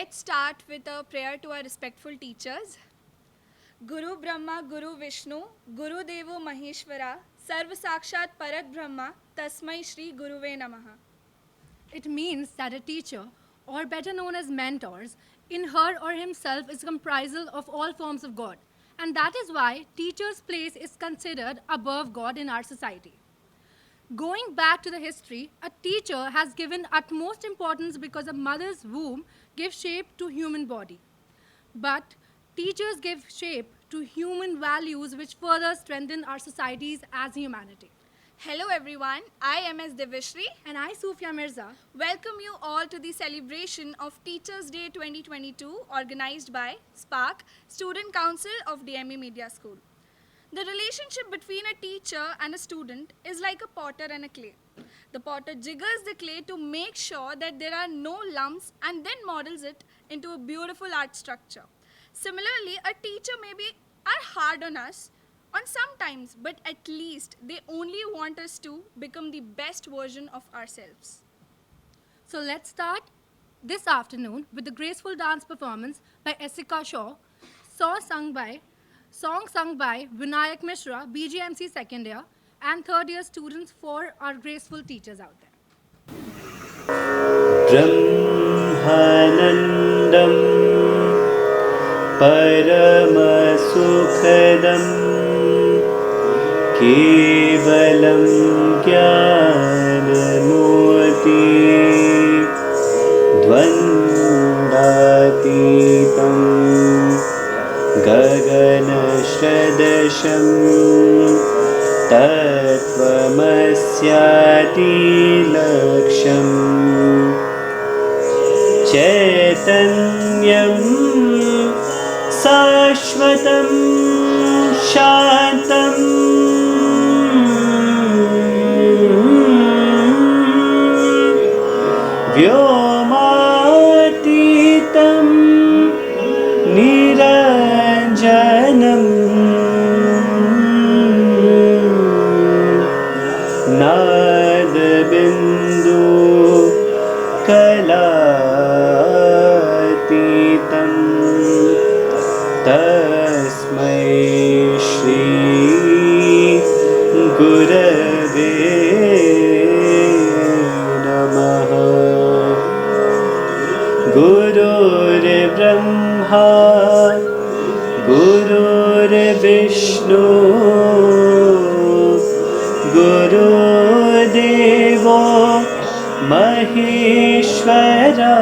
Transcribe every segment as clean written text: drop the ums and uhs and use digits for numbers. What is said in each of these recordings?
Let's start with a prayer to our respectful teachers. Guru Brahma, Guru Vishnu, Guru Devo Maheshwara, Sarva Sakshat Parat Brahma, Tasmai Shri Guruve Namaha. It means that a teacher, or better known as mentors, in her or himself is comprisal of all forms of God. And that is why teacher's place is considered above God in our society. Going back to the history, a teacher has given utmost importance because a mother's womb gives shape to human body. But teachers give shape to human values which further strengthen our societies as humanity. Hello everyone, I am S. Devashri. And I, Sufia Mirza, Welcome you all to the celebration of Teachers' Day 2022 organized by SPARK, Student Council of DME Media School. The relationship between a teacher and a student is like a potter and a clay. The potter jiggers the clay to make sure that there are no lumps and then models it into a beautiful art structure. Similarly, a teacher are hard on us on sometimes, but at least they only want us to become the best version of ourselves. So let's start this afternoon with the graceful dance performance by Essika Shaw, song sung by Vinayak Mishra, BGMC second year, and third year students for our graceful teachers out there. ब्रह्मानन्दं परमसुखदं केवलं ज्ञानमूर्ति द्वन्द्वातीतं गगनसदृशं तत्त्वमस्यादिलक्ष्यम् चैतन्यं शाश्वतं शान्तं व्योमातीतं निरञ्जनं नादबिन्दु कलातीतं तस्मै श्री गुरवे नमः। गुरुर्ब्रह्मा गुरुर्विष्णु गुरुदेवो महेश्वरा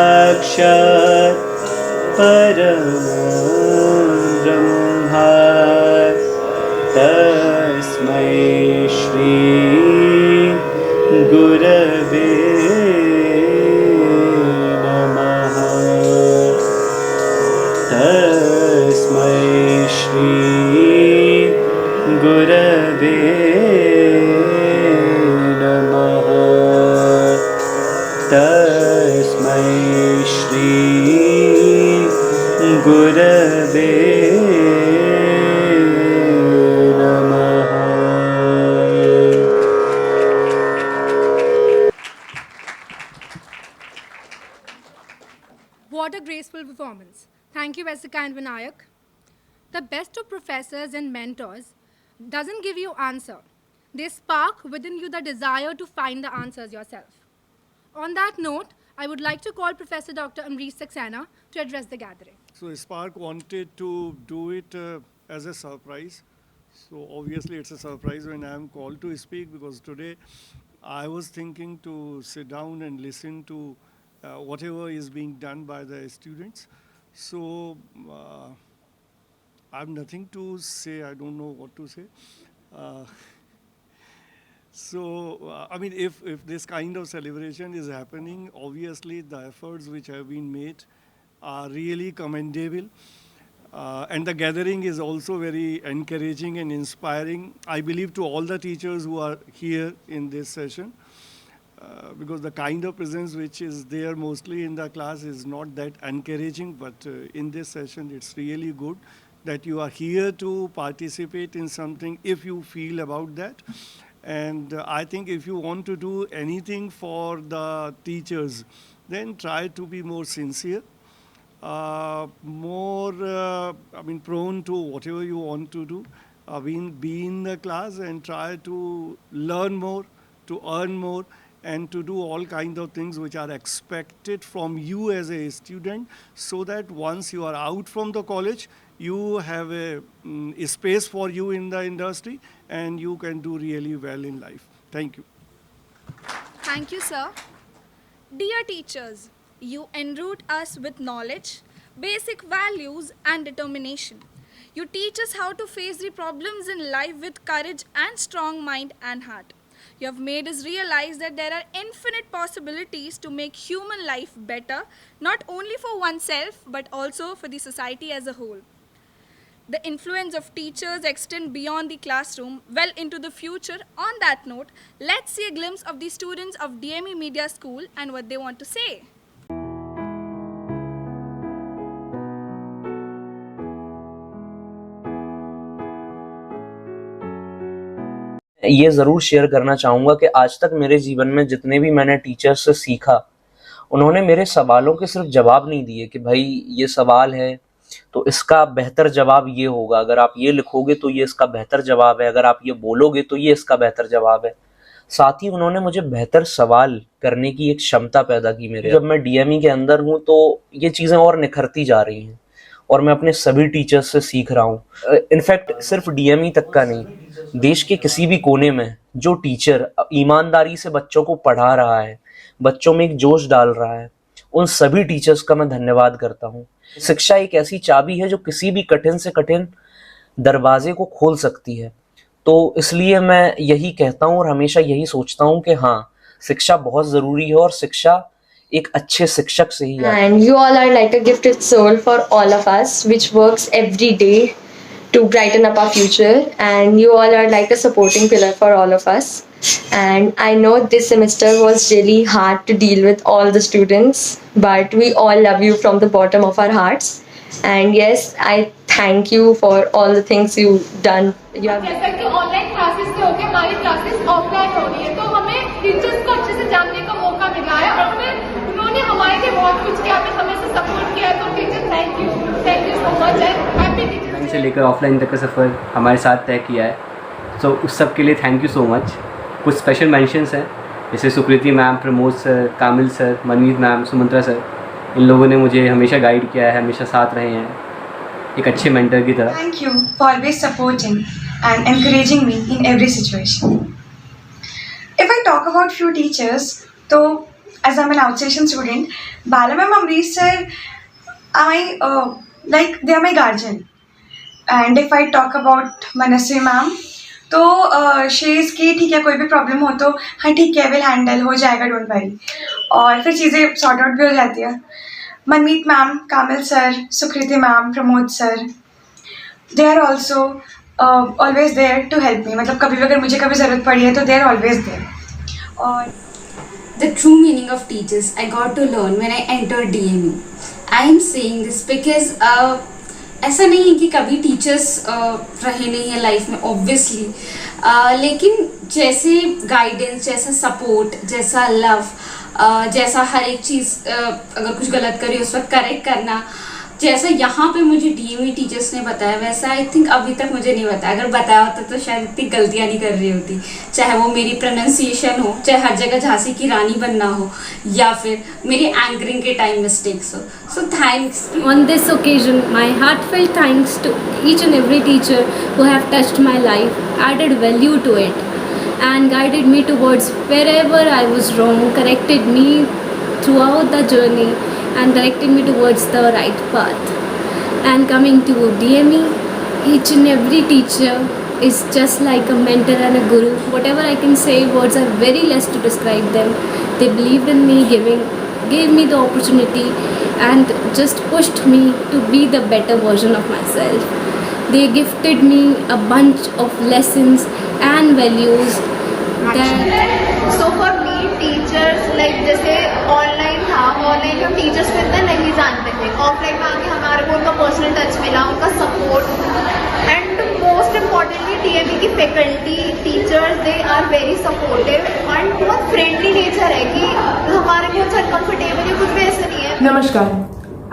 गुरुर्साक्षात् परब्रह्मा तस्मै श्री गुरवे नमः। तस्मै श्री गुरवे नमः। तस्मै श्री गुरवे नमः। What a graceful performance. Thank you, Essika and Vinayak. The best of professors and mentors doesn't give you answer. They spark within you the desire to find the answers yourself. On that note, I would like to call Professor Dr. Amrish Saxena to address the gathering. So Spark wanted to do it as a surprise. So obviously it's a surprise when I am called to speak, because today I was thinking to sit down and listen to whatever is being done by the students. So I have nothing to say. I don't know what to say. Uh, I mean, if this kind of celebration is happening, obviously the efforts which have been made are really commendable. And the gathering is also very encouraging and inspiring, I believe, to all the teachers who are here in this session. Because the kind of presence which is there mostly in the class is not that encouraging, but in this session it's really good that you are here to participate in something if you feel about that. And I think if you want to do anything for the teachers, then try to be more sincere, prone to whatever you want to do. Be in the class and try to learn more, to earn more, and to do all kinds of things which are expected from you as a student, so that once you are out from the college, you have a space for you in the industry and you can do really well in life. Thank you. Thank you, sir. Dear teachers, you enroute us with knowledge, basic values, and determination. You teach us how to face the problems in life with courage and strong mind and heart. You have made us realize that there are infinite possibilities to make human life better, not only for oneself, but also for the society as a whole. The influence of teachers extend beyond the classroom, well into the future. On that note, let's see a glimpse of the students of DME Media School and what they want to say. ये ज़रूर share करना चाहूँगा कि आज तक मेरे जीवन में जितने भी मैंने टीचर्स से सीखा, उन्होंने मेरे सवालों के सिर्फ जवाब नहीं दिए कि भाई ये सवाल है तो इसका बेहतर जवाब ये होगा, अगर आप ये लिखोगे तो ये इसका बेहतर जवाब है, अगर आप ये बोलोगे तो ये इसका बेहतर जवाब है। साथ ही उन्होंने मुझे बेहतर सवाल करने की एक क्षमता पैदा की मेरे। जब मैं डीएमई के अंदर हूँ तो ये चीज़ें और निखरती जा रही हैं और मैं अपने सभी टीचर्स से सीख रहा हूँ। इनफैक्ट सिर्फ डीएमई तक का नहीं, देश के किसी भी कोने में जो टीचर ईमानदारी से बच्चों को पढ़ा रहा है, बच्चों में एक जोश डाल रहा है, उन सभी टीचर्स का मैं धन्यवाद करता हूँ। शिक्षा एक ऐसी चाबी है जो किसी भी कठिन से कठिन दरवाजे को खोल सकती है। तो इसलिए मैं यही कहता हूँ और हमेशा यही सोचता हूँ कि हाँ, शिक्षा बहुत ज़रूरी है और शिक्षा एक अच्छे शिक्षक से ही आती है। And you all are like a gifted soul for all of us, which works every day to brighten up our future. And you all are like a supporting pillar for all of us. And I know this semester was really hard to deal with all the students, but we all love you from the bottom of our hearts. And yes, I thank you for all the things you've done. You have जैसा कि online classes से होकर हमारी classes offline हो रही है, तो हमें टीचर्स को अच्छे से जानने का मौका मिला है और उन्होंने हमारे लिए बहुत कुछ किया, हमें से सपोर्ट किया है। तो teacher thank you so much and happy teachers. Online से लेकर ऑफलाइन तक का सफ़र हमारे साथ तय किया है, तो उस सब के लिए थैंक यू सो मच। कुछ स्पेशल मेंशंस हैं जैसे सुकृति मैम, प्रमोद सर, कामिल सर, मनमीत मैम, सुमंत्रा सर, इन लोगों ने मुझे हमेशा गाइड किया है, हमेशा साथ रहे हैं एक अच्छे मेंटर की तरह। Thank you for always supporting and encouraging me in every situation. If I talk about few teachers, so as I'm an outstation student, Bala ma'am, Amrish sir, they are my guardian. And if I talk about Manasvi ma'am, तो she is की ठीक है, कोई भी problem हो तो हाँ ठीक है, विल हैंडल, हो जाएगा, डोंट वरी, और फिर चीज़ें सॉर्ट आउट भी हो जाती है। Manmeet ma'am, Kamil sir, Sukriti ma'am, Pramod sir, they are also always there to help me. मतलब कभी भी अगर मुझे कभी ज़रूरत पड़ी है तो दे आर ऑलवेज देयर। और The true meaning of teachers I got to learn when I entered DME. I am saying this because ऐसा नहीं है कि कभी टीचर्स रहे नहीं है लाइफ में, ऑब्वियसली, लेकिन जैसे गाइडेंस, जैसा सपोर्ट, जैसा लव, जैसा हर एक चीज़, अगर कुछ गलत करी उस वक्त करेक्ट करना, जैसा यहाँ पे मुझे डीएमई टीचर्स ने बताया, वैसा आई थिंक अभी तक मुझे नहीं बताया। अगर बताया होता तो शायद इतनी गलतियाँ नहीं कर रही होती, चाहे वो मेरी प्रोनाउंसिएशन हो, चाहे हर जगह झांसी की रानी बनना हो, या फिर मेरी एंकरिंग के टाइम मिस्टेक्स हो। So thanks. On this occasion, my heartfelt thanks to each and every teacher who have touched my life, added value to it, and guided me towards wherever I was wrong, corrected me throughout the journey, and directed me towards the right path. And coming to DME, each and every teacher is just like a mentor and a guru. Whatever I can say, words are very less to describe them. They believed in me, gave me the opportunity, and just pushed me to be the better version of myself. They gifted me a bunch of lessons and values that So for me, teachers like जैसे online था, online हम teachers को इतना नहीं जानते थे, offline में आके हमारे को उनका पर्सनल टच मिला, उनका support, and most importantly DME की faculty, teachers, they are very supportive और बहुत फ्रेंडली नेचर है कि हमारे बहुत सारे कंफर्टेबल या कुछ भी ऐसा नहीं है। नमस्कार,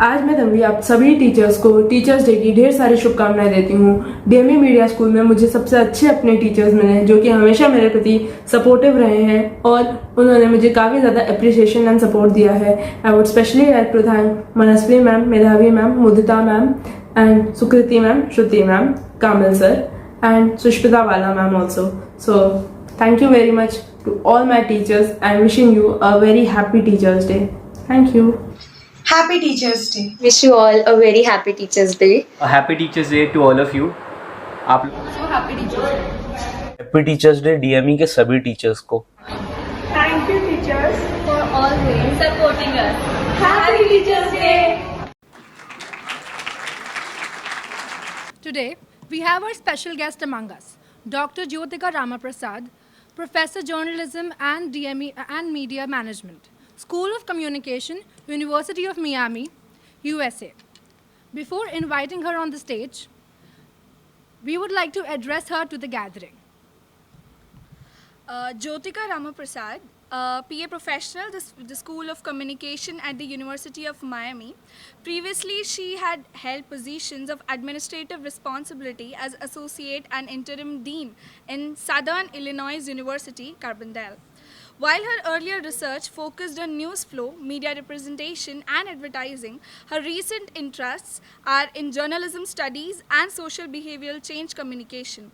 आज मैं तन्वी आप सभी टीचर्स को टीचर्स डे की ढेर सारी शुभकामनाएं देती हूँ। डीएमई मीडिया स्कूल में मुझे सबसे अच्छे अपने टीचर्स मिले हैं जो कि हमेशा मेरे प्रति सपोर्टिव रहे हैं और उन्होंने मुझे काफ़ी ज़्यादा अप्रिसिएशन एंड सपोर्ट दिया है। I would specially like to thank Manasvi ma'am, Medhavi ma'am, Mudita ma'am and Sukriti ma'am, Shruti ma'am, Kamil sir and Sushmita वाला ma'am also. So thank you very much to all my teachers and wishing you a very happy Teachers Day. Thank you. Happy Teachers Day. Wish you all a very happy Teachers Day. A happy Teachers Day to all of you. आप happy teachers day DME के सभी teachers को। Thank you teachers for always supporting us. Happy teachers day. Today, we have our special guest among us, Dr. Jyotika Ramaprasad, Professor Journalism and DME and Media Management, School of Communication, University of Miami, USA. Before inviting her on the stage, we would like to address her to the gathering. Jyotika Ramaprasad, PA professional, the School of Communication at the University of Miami. Previously, she had held positions of administrative responsibility as associate and interim dean in Southern Illinois University, Carbondale. While her earlier research focused on news flow, media representation, and advertising, her recent interests are in journalism studies and social behavioral change communication.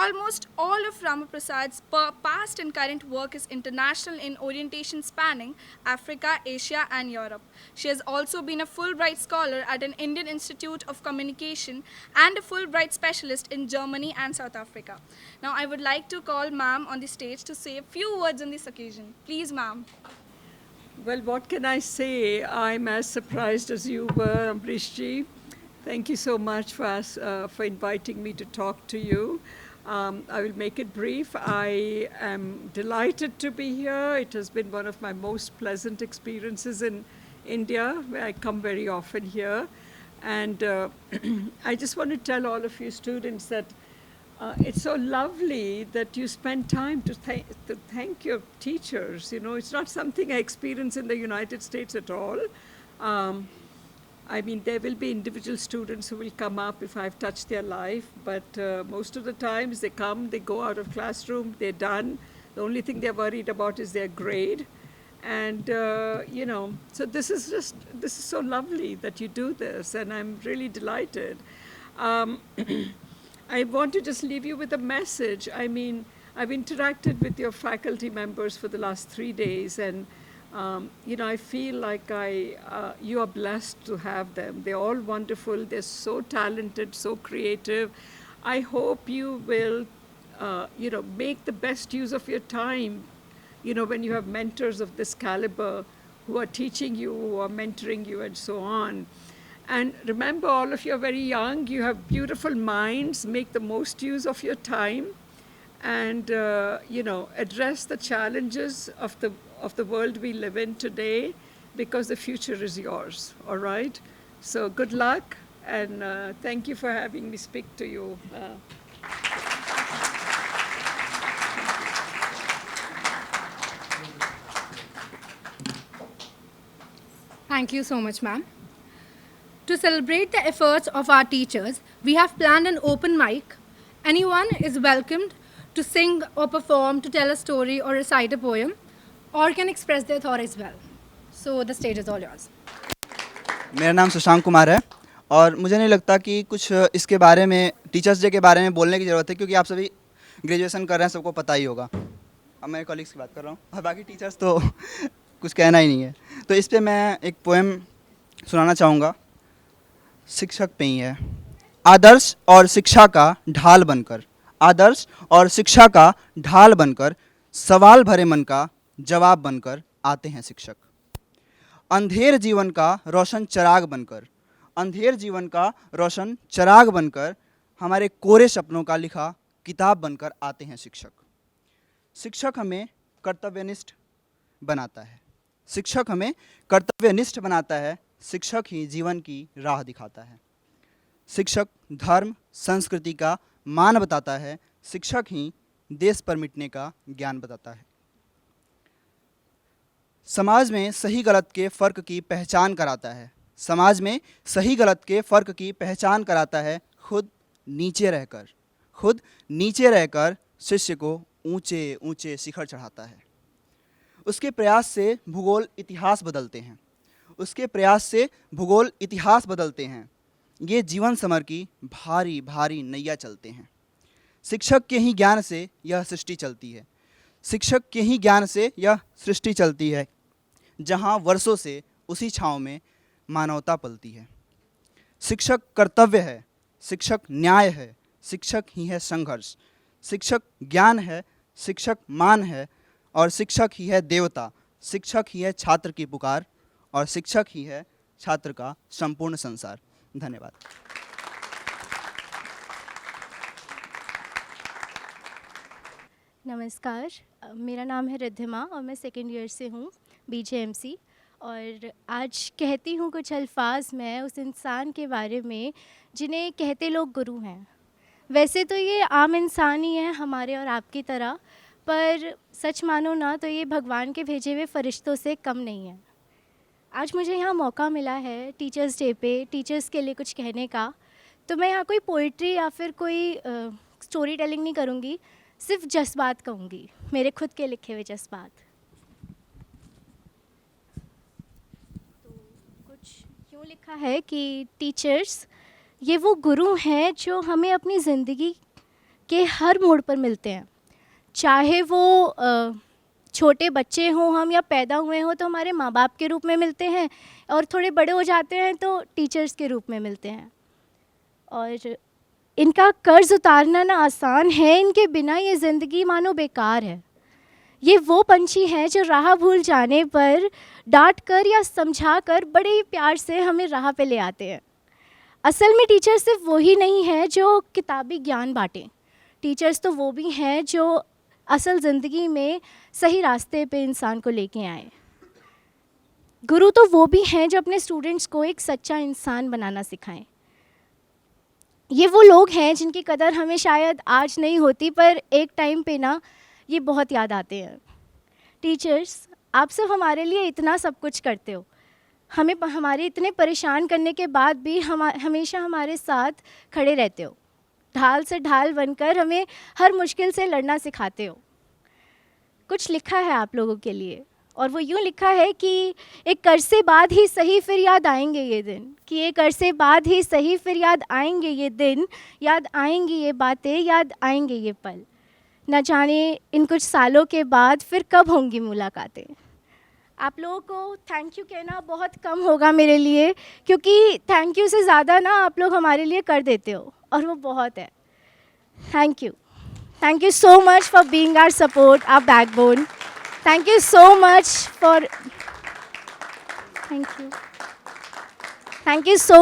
Almost all of Ramaprasad's past and current work is international in orientation spanning Africa, Asia, and Europe. She has also been a Fulbright scholar at an Indian Institute of Communication and a Fulbright specialist in Germany and South Africa. Now, I would like to call ma'am on the stage to say a few words on this occasion. Please, ma'am. Well, what can I say? I'm as surprised as you were, Ambrish ji. Thank you so much for inviting me to talk to you. I will make it brief. I am delighted to be here. It has been one of my most pleasant experiences in India, where I come very often here. And I just want to tell all of you students that it's so lovely that you spend time to thank your teachers. You know, it's not something I experience in the United States at all. I mean, there will be individual students who will come up if I've touched their life, but most of the times they come, they go out of classroom, they're done. The only thing they're worried about is their grade. And, you know, so this is so lovely that you do this, and I'm really delighted. I want to just leave you with a message. I mean, I've interacted with your faculty members for the last 3 days, and you know, I feel like you are blessed to have them. They're all wonderful. They're so talented, so creative. I hope you will, you know, make the best use of your time, you know, when you have mentors of this caliber who are teaching you, who are mentoring you, and so on. And remember, all of you are very young. You have beautiful minds. Make the most use of your time, and you know, address the challenges of the world we live in today, because the future is yours. All right. So good luck, and thank you for having me speak to you. Thank you so much, ma'am. To celebrate the efforts of our teachers, we have planned an open mic. Anyone is welcomed to sing or perform, to tell a story or recite a poem, or can express their thought as well. So the stage is all yours. मेरा नाम सुशांक कुमार है और मुझे नहीं लगता कि कुछ इसके बारे में, टीचर्स डे के बारे में बोलने की ज़रूरत है, क्योंकि आप सभी ग्रेजुएशन कर रहे हैं, सबको पता ही होगा। अब मैं कॉलेज की बात कर रहा हूँ और बाकी टीचर्स तो कुछ कहना ही नहीं है। तो इस पर मैं एक पोएम सुनाना चाहूँगा। शिक्षक पे ही है। आदर्श और शिक्षा का ढाल बनकर, आदर्श और शिक्षा का ढाल बनकर, सवाल भरे मन का जवाब बनकर आते हैं शिक्षक। अंधेर जीवन का रोशन चिराग बनकर, अंधेर जीवन का रोशन चिराग बनकर, हमारे कोरे सपनों का लिखा किताब बनकर आते हैं शिक्षक। शिक्षक हमें कर्तव्यनिष्ठ बनाता है, शिक्षक हमें कर्तव्यनिष्ठ बनाता है, शिक्षक ही जीवन की राह दिखाता है। शिक्षक धर्म संस्कृति का मान बताता है, शिक्षक ही देश पर मिटने का ज्ञान बताता है। समाज में सही गलत के फ़र्क की पहचान कराता है। समाज में सही गलत के फ़र्क की पहचान कराता है खुद नीचे रहकर शिष्य को ऊंचे ऊंचे शिखर चढ़ाता है। उसके प्रयास से भूगोल इतिहास बदलते हैं। ये जीवन समर की भारी भारी नैया चलते हैं। शिक्षक के ही ज्ञान से यह सृष्टि चलती है जहाँ वर्षों से उसी छाँव में मानवता पलती है। शिक्षक कर्तव्य है, शिक्षक न्याय है, शिक्षक ही है संघर्ष, शिक्षक ज्ञान है, शिक्षक मान है और शिक्षक ही है देवता। शिक्षक ही है छात्र की पुकार और शिक्षक ही है छात्र का संपूर्ण संसार। धन्यवाद। नमस्कार, मेरा नाम है रिद्धिमा और मैं सेकेंड ईयर से हूँ BJMC। और आज कहती हूँ कुछ अल्फाज मैं उस इंसान के बारे में जिन्हें कहते लोग गुरु हैं। वैसे तो ये आम इंसान ही है हमारे और आपकी तरह, पर सच मानो ना तो ये भगवान के भेजे हुए फरिश्तों से कम नहीं है। आज मुझे यहाँ मौका मिला है टीचर्स डे पे टीचर्स के लिए कुछ कहने का, तो मैं यहाँ कोई पोइट्री या फिर कोई स्टोरी टेलिंग नहीं करूँगी, सिर्फ जज्बात कहूँगी, मेरे खुद के लिखे हुए जज्बात। तो कुछ यूँ लिखा है कि टीचर्स ये वो गुरु हैं जो हमें अपनी ज़िंदगी के हर मोड़ पर मिलते हैं। चाहे वो छोटे बच्चे हों हम या पैदा हुए हों तो हमारे माँ बाप के रूप में मिलते हैं, और थोड़े बड़े हो जाते हैं तो टीचर्स के रूप में मिलते हैं। और इनका कर्ज उतारना ना आसान है, इनके बिना ये ज़िंदगी मानो बेकार है। ये वो पंछी हैं जो राह भूल जाने पर डांट कर या समझा कर बड़े ही प्यार से हमें राह पे ले आते हैं। असल में टीचर सिर्फ वही नहीं है जो किताबी ज्ञान बांटें, टीचर्स तो वो भी हैं जो असल ज़िंदगी में सही रास्ते पे इंसान को लेके आए। गुरु तो वो भी हैं जो अपने स्टूडेंट्स को एक सच्चा इंसान बनाना सिखाएं। ये वो लोग हैं जिनकी कदर हमें शायद आज नहीं होती, पर एक टाइम पे ना ये बहुत याद आते हैं। टीचर्स, आप सब हमारे लिए इतना सब कुछ करते हो, हमें हमारे इतने परेशान करने के बाद भी हमेशा हमारे साथ खड़े रहते हो, ढाल से ढाल बनकर हमें हर मुश्किल से लड़ना सिखाते हो। कुछ लिखा है आप लोगों के लिए, और वो यूँ लिखा है कि एक अरसे बाद ही सही फिर याद आएंगे ये दिन, कि एक अरसे बाद ही सही फिर याद आएंगे ये दिन, याद आएंगी ये बातें, याद आएंगे ये पल। न जाने इन कुछ सालों के बाद फिर कब होंगी मुलाकातें। आप लोगों को थैंक यू कहना बहुत कम होगा मेरे लिए, क्योंकि थैंक यू से ज़्यादा ना आप लोग हमारे लिए कर देते हो, और वो बहुत है। Thank you so much for being our support, our backbone. Thank you so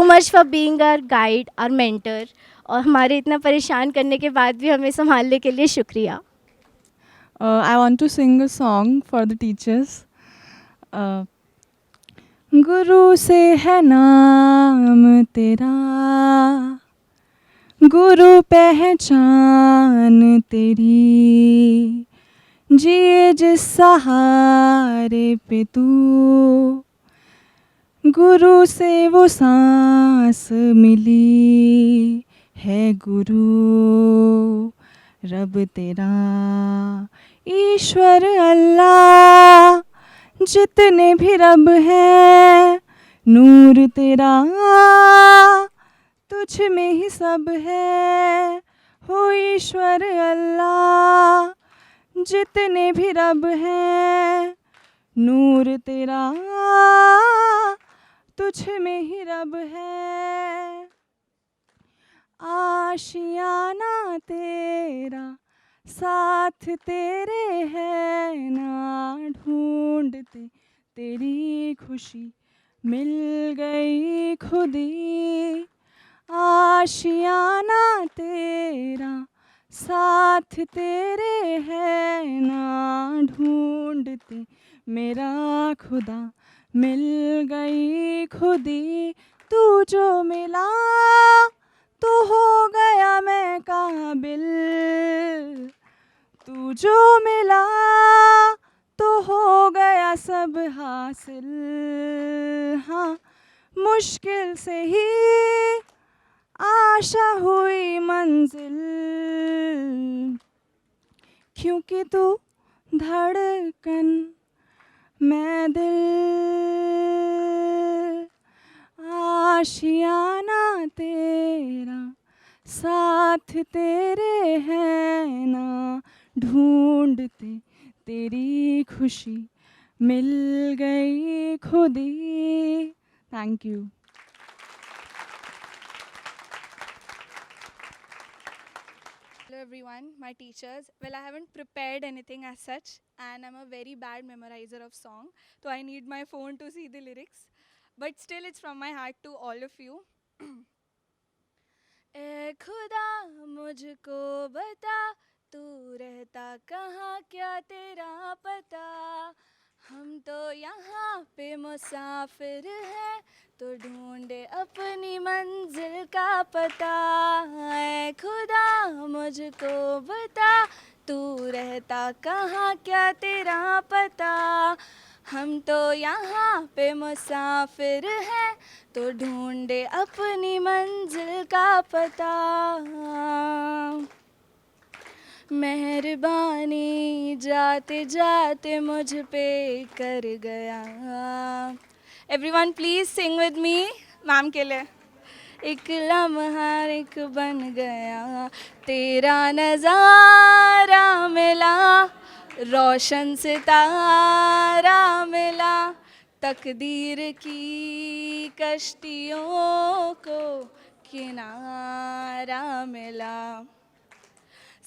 much for being our guide, our mentor, और हमारे इतना परेशान करने के बाद भी हमें संभालने के लिए शुक्रिया। I want to sing a song for the teachers. गुरु से है नाम तेरा, गुरु पहचान तेरी, जिए जिस सहारे पे तू, गुरु से वो सांस मिली है गुरु रब तेरा। ईश्वर अल्लाह जितने भी रब हैं, नूर तेरा तुझ में ही सब है। हो ईश्वर अल्लाह जितने भी रब हैं, नूर तेरा तुझ में ही रब है। आशियाना तेरा साथ तेरे है ना, ढूंढते तेरी खुशी मिल गई खुदी। आशियाना तेरा साथ तेरे है ना, ढूंढते मेरा खुदा मिल गई खुदी। तू जो मिला तो हो गया मैं काबिल, तू जो मिला तो हो गया सब हासिल, हाँ मुश्किल से ही आशा हुई मंजिल, क्योंकि तू धड़कन मैं दिल, आशियाना तेरा साथ तेरे है ना, ढूंढते तेरी खुशी मिल गई खुदी। Thank you. Hello everyone, my teachers. Well, I haven't prepared anything as such and I'm a very bad memorizer of song, so I need my phone to see the lyrics. But still it's from my heart to all of you. ए खुदा मुझको बता तू रहता कहाँ क्या तेरा पता, हम तो यहाँ पे मुसाफिर हैं तो ढूंढे अपनी मंजिल का पता। ऐ खुदा मुझको बता तू रहता कहाँ क्या तेरा पता, हम तो यहाँ पे मुसाफिर हैं तो ढूंढे अपनी मंजिल का पता। मेहरबानी जाते जाते मुझ पे कर गया। Everyone please sing with me ma'am के लिए। एक लम्हा एक बन गया, तेरा नज़ारा मिला, रोशन सितारा मिला, तकदीर की कश्तियों को किनारा मिला।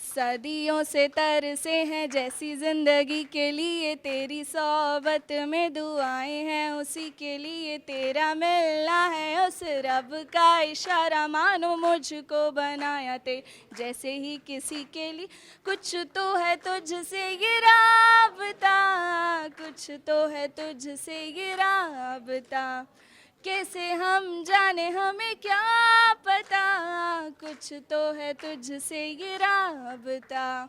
सदियों से तरसे हैं जैसी ज़िंदगी के लिए, तेरी सोबत में दुआएं हैं उसी के लिए, तेरा मिलना है उस रब का इशारा, मानो मुझको बनाया ते जैसे ही किसी के लिए। कुछ तो है तुझसे ये राबता, कुछ तो है तुझसे ये राबता, कैसे हम जाने हमें क्या पता, कुछ तो है तुझसे ये राबता।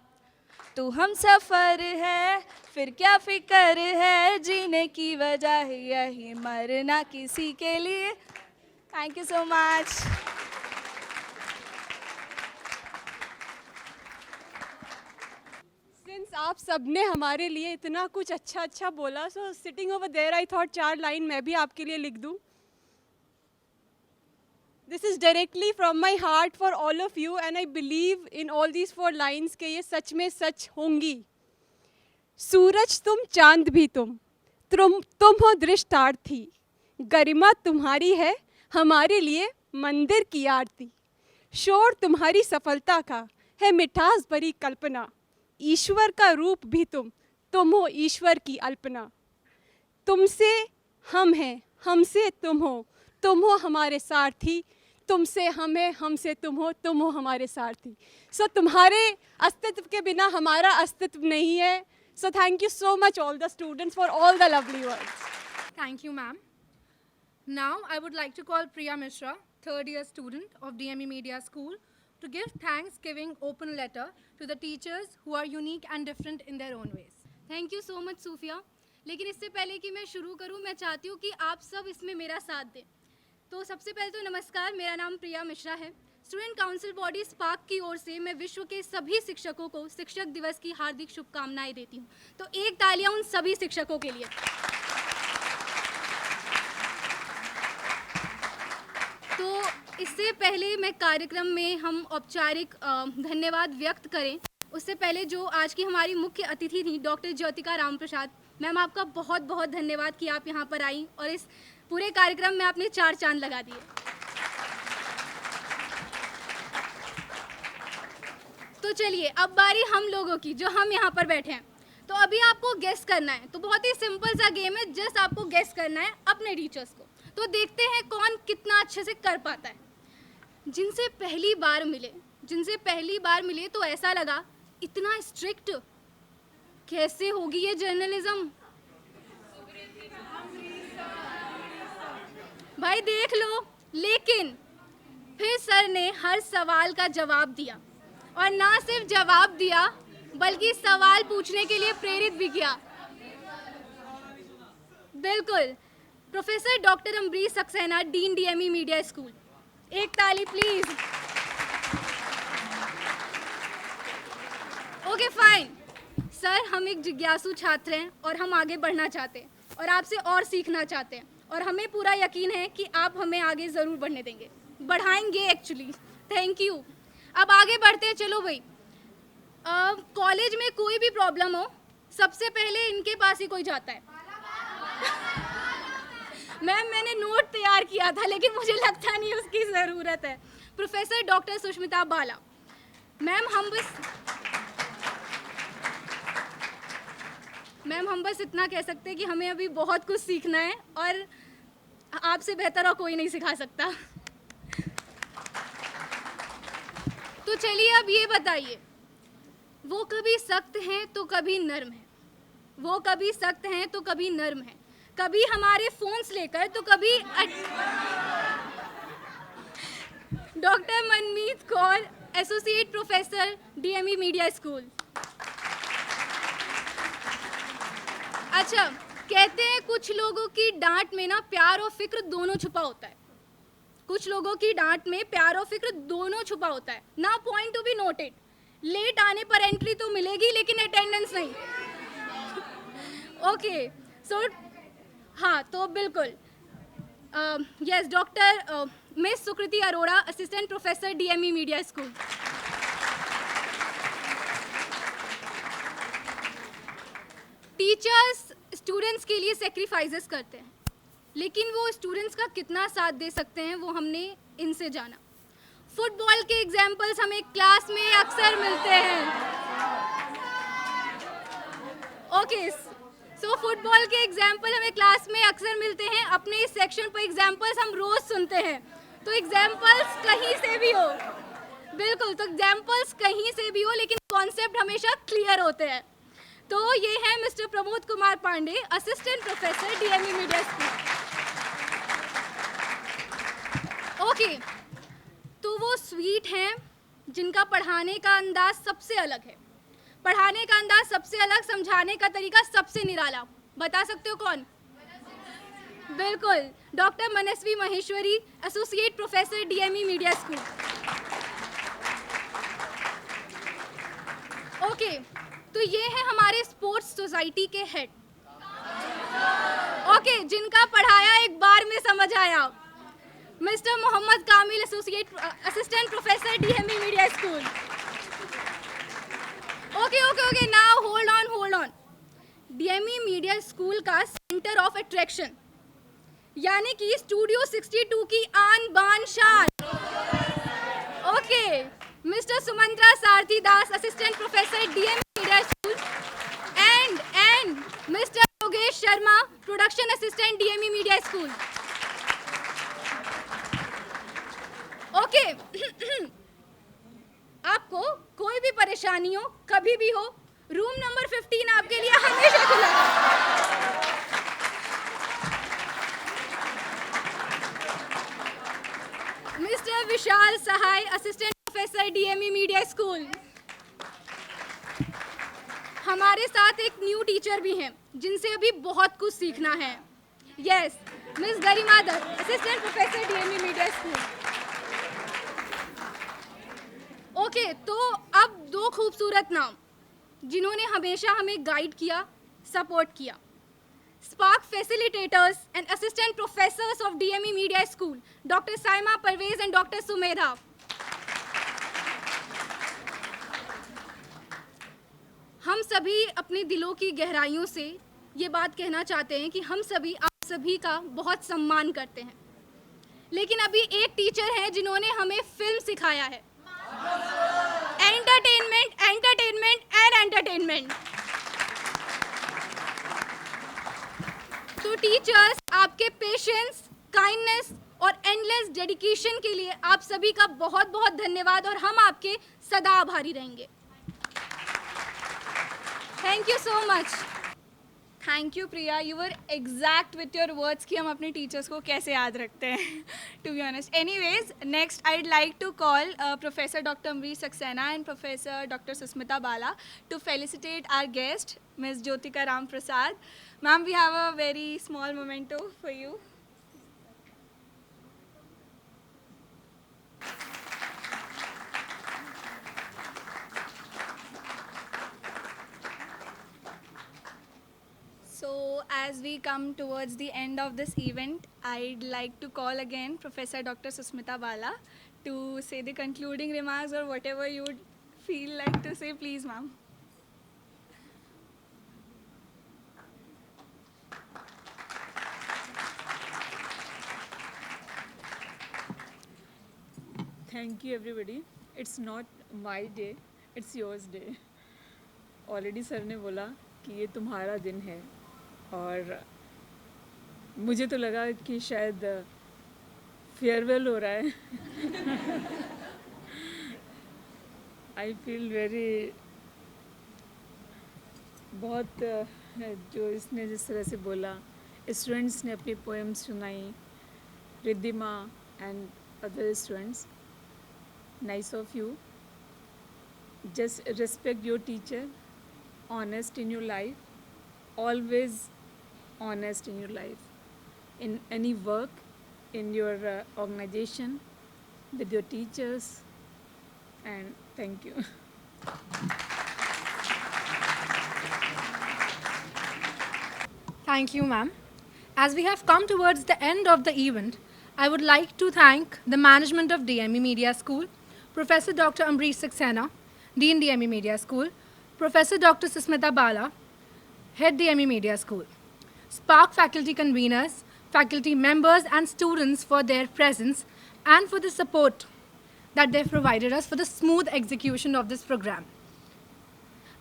तू हम सफ़र है फिर क्या फ़िक्र है, जीने की वजह है यही मरना किसी के लिए। Thank you so much. Since आप सब ने हमारे लिए इतना कुछ अच्छा अच्छा बोला, so sitting over there I thought 4 line मैं भी आपके लिए लिख दूं। This is directly from my heart for all of you and I believe in all these 4 lines कि ये सच में सच होंगी। सूरज तुम, चांद भी तुम हो दृष्टार्थी, गरिमा तुम्हारी है हमारे लिए मंदिर की आरती, शोर तुम्हारी सफलता का है मिठास भरी कल्पना, ईश्वर का रूप भी तुम हो ईश्वर की अल्पना, तुमसे हम हैं हमसे तुम हो हमारे सारथी, तुमसे हमें हमसे तुम हो हमारे सारथी। सो तुम्हारे अस्तित्व के बिना हमारा अस्तित्व नहीं है। सो thank you so much all the students for all the lovely words. Thank you, ma'am. Now, I would like to call Priya Mishra, third-year student of DME Media School, to give thanksgiving open letter to the teachers who are unique and different in their own ways. Thank you so much Sufiya. लेकिन इससे पहले कि मैं शुरू करूं, मैं चाहती हूं कि आप सब इसमें मेरा साथ दें। तो सबसे पहले तो नमस्कार, मेरा नाम प्रिया मिश्रा है। स्टूडेंट काउंसिल बॉडी स्पार्क की ओर से मैं विश्व के सभी शिक्षकों को शिक्षक दिवस की हार्दिक शुभकामनाएं देती हूं। तो एक तालियां उन सभी शिक्षकों के लिए। तो इससे पहले मैं कार्यक्रम में हम औपचारिक धन्यवाद व्यक्त करें, उससे पहले जो आज की हमारी मुख्य अतिथि थी डॉक्टर ज्योतिका राम प्रसाद मैम, आपका बहुत बहुत धन्यवाद कि आप यहाँ पर आई और इस पूरे कार्यक्रम में आपने 4 चांद लगा दिए। तो चलिए अब बारी हम लोगों की, जो हम यहाँ पर बैठे हैं। तो अभी आपको गेस करना है, तो बहुत ही सिंपल सा गेम है, जस्ट आपको गेस करना है अपने टीचर्स को। तो देखते हैं कौन कितना अच्छे से कर पाता है। जिनसे पहली बार मिले तो ऐसा लगा इतना स्ट्रिक्ट, कैसे होगी ये जर्नलिज्म। भाई देख लो, लेकिन फिर सर ने हर सवाल का जवाब दिया, और ना सिर्फ जवाब दिया बल्कि सवाल पूछने के लिए प्रेरित भी किया। बिल्कुल, professor doctor Ambarish Saxena, dean DME media school. एक ताली प्लीज। ओके फाइन सर, हम एक जिज्ञासु छात्र हैं और हम आगे बढ़ना चाहते हैं और आपसे और सीखना चाहते हैं और हमें पूरा यकीन है कि आप हमें आगे ज़रूर बढ़ने देंगे, बढ़ाएंगे एक्चुअली। Thank you. अब आगे बढ़ते हैं। चलो भाई, कॉलेज में कोई भी प्रॉब्लम हो सबसे पहले इनके पास ही कोई जाता है। मैम मैंने नोट तैयार किया था लेकिन मुझे लगता नहीं उसकी ज़रूरत है। प्रोफेसर डॉक्टर सुष्मिता बाला मैम, हम बस इतना कह सकते हैं कि हमें अभी बहुत कुछ सीखना है और आपसे बेहतर और कोई नहीं सिखा सकता। तो चलिए अब ये बताइए, वो कभी सख्त हैं तो कभी नर्म है, वो कभी सख्त हैं तो कभी नर्म है, कभी हमारे फोन्स लेकर तो कभी doctor Manmeet Kaur, associate professor, DME media school. अच्छा, कहते हैं कुछ लोगों की डांट में ना प्यार और फिक्र दोनों छुपा होता है। कुछ लोगों की डांट में प्यार और फिक्र दोनों छुपा होता है। ना point to be noted, late आने पर एंट्री तो मिलेगी लेकिन अटेंडेंस नहीं। ओके सो हाँ, तो बिल्कुल yes, doctor miss Sukriti Arora, assistant professor, DME media school. Teachers students के लिए सेक्रीफाइसेस करते हैं, लेकिन वो स्टूडेंट्स का कितना साथ दे सकते हैं वो हमने इनसे जाना। फुटबॉल के एग्जाम्पल्स हमें क्लास में अक्सर मिलते हैं। ओके सो फुटबॉल के एग्जाम्पल हमें क्लास में अक्सर मिलते हैं। अपने इस सेक्शन पर एग्जाम्पल्स हम रोज़ सुनते हैं, तो एग्जाम्पल्स कहीं से भी हो, बिल्कुल, तो एग्जाम्पल्स कहीं से भी हो लेकिन कॉन्सेप्ट हमेशा क्लियर होते हैं। तो ये है mister Pramod Kumar Pandey, assistant professor, DME media school. Okay, तो वो स्वीट हैं जिनका पढ़ाने का अंदाज सबसे अलग है, पढ़ाने का अंदाज सबसे अलग, समझाने का तरीका सबसे निराला। बता सकते हो कौन? बिल्कुल, doctor Manasvi Maheshwari, associate professor, DME media school. Okay, तो ये है हमारे स्पोर्ट्स सोसाइटी के हेड। ओके, जिनका पढ़ाया एक बार में समझ आया, mister Mohammad Kamil, associate assistant professor, DME media school. Okay, now hold on. DME media school का सेंटर ऑफ अट्रैक्शन यानी कि स्टूडियो 62 की आन बान शान। Okay, mister Sumantra Sarathi Das, assistant professor, DME media school, and mister Yogesh Sharma, production assistant, DME media school. Okay आपको कोई भी परेशानी हो, कभी भी हो, रूम नंबर 15 आपके लिए हमेशा खुला है। Mister Vishal Sahay, assistant professor, DME media school. हमारे साथ एक न्यू टीचर भी हैं जिनसे अभी बहुत कुछ सीखना है। Yes, miss Garima Dutt, assistant professor, DME media school. Okay, तो अब दो खूबसूरत नाम जिन्होंने हमेशा हमें गाइड किया, सपोर्ट किया। Spark facilitators and assistant professors of DME media school, doctor Saima Parvez and doctor Sumedha. हम सभी अपने दिलों की गहराइयों से ये बात कहना चाहते हैं कि हम सभी आप सभी का बहुत सम्मान करते हैं, लेकिन अभी एक टीचर हैं जिन्होंने हमें फिल्म सिखाया है। Entertainment and entertainment. तो टीचर्स, आपके पेशेंस, काइंडनेस और एंडलेस डेडिकेशन के लिए आप सभी का बहुत बहुत धन्यवाद और हम आपके सदा आभारी रहेंगे। Thank you so much. Thank you Priya, you were exact with your words कि हम अपने टीचर्स को कैसे याद रखते हैं, to be honest. Anyways, next I'd like to call professor doctor Amrish Saxena and professor doctor Susmita Bala to felicitate our guest, Ms. Jyotika Ram Prasad. Ma'am, we have a very small memento for you. So, as we come towards the end of this event, I'd like to call again Professor Dr. Susmita Bala to say the concluding remarks or whatever you would feel like to say. Please, ma'am. Thank you everybody. It's not my day, it's yours day. Already sir ने बोला कि ये तुम्हारा दिन है और मुझे तो लगा कि शायद फेयरवेल हो रहा है. आई फील वेरी, बहुत जो इसने जिस तरह से बोला, स्टूडेंट्स ने अपनी पोएम्स सुनाई, Riddhima and other students. Nice of you. Just respect your teacher. Honest in your life. Always honest in your life. In any work, in your organization, with your teachers. And thank you. Thank you, ma'am. As we have come towards the end of the event, I would like to thank the management of DME Media School, Professor Dr. Ambrish Saxena, Dean DME Media School, Professor Dr. Susmita Bala, Head DME Media School, Spark faculty conveners, faculty members and students for their presence and for the support that they've provided us for the smooth execution of this program.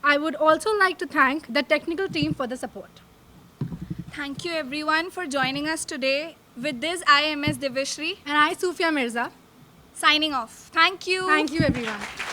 I would also like to thank the technical team for the support. Thank you everyone for joining us today. With this, I am Ms. Divishri and I, Sufia Mirza, signing off. Thank you. Thank you everyone.